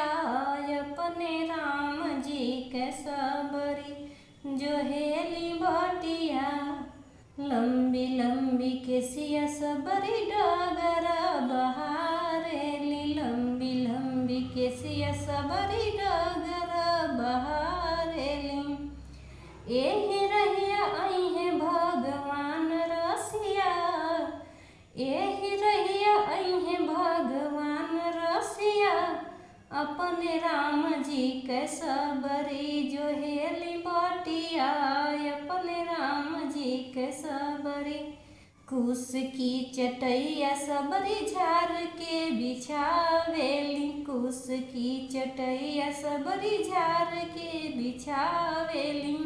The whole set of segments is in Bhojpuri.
बटिया अपने राम जी के सबरी जो हेली बटिया। लंबी लंबी केसिया सबरी डगर बहारेली, लंबी लंबी केसिया सबरी डगर बहारेली। एही रहिया अइहे भगवान रसिया, एही रहिया अइहे भगवान रसिया अपने राम जी के सबरी जो हेली बटिया अपने राम जी के सबरी। कुश की चटैया सबरी झार के बिछावेली, कुश की चटैया सबरी झार के बिछावेली।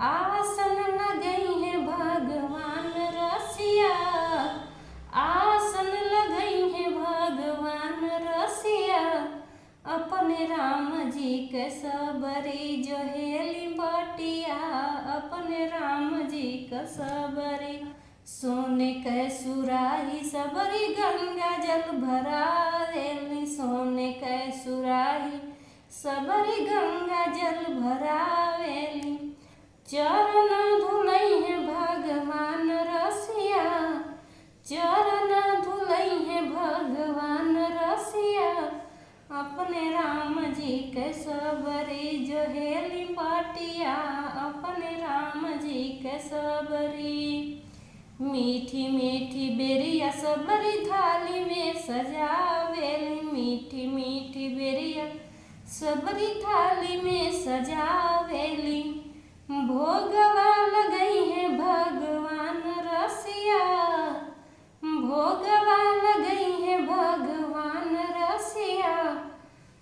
आसन लगई है भगवान रसिया, आसन लगई है भगवान रसिया अपने राम जी के सबरी जो हेली बटिया अपने राम जी के सबरी। सोने के सुराही सबरी गंगा जल भरावेली, सोने के सुराही सबरी गंगा जल भरावेली। चरण धुलई है भगवान रसिया, चरण धुलई है भगवान रसिया अपने राम जी के सबरी जो हेली बटिया अपने राम जी के सबरी। मीठी मीठी बेरिया सबरी थाली में सजावेली, मीठी मीठी बेरिया सबरी थाली में सजावेली। भोगवा लगई है भगवान रसिया, भोगवा लगई है भगवान रसिया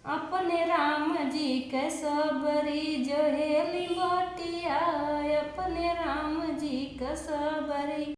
अपने राम जी के सबरी जो हेली बटिया अपने राम जी के सबरी।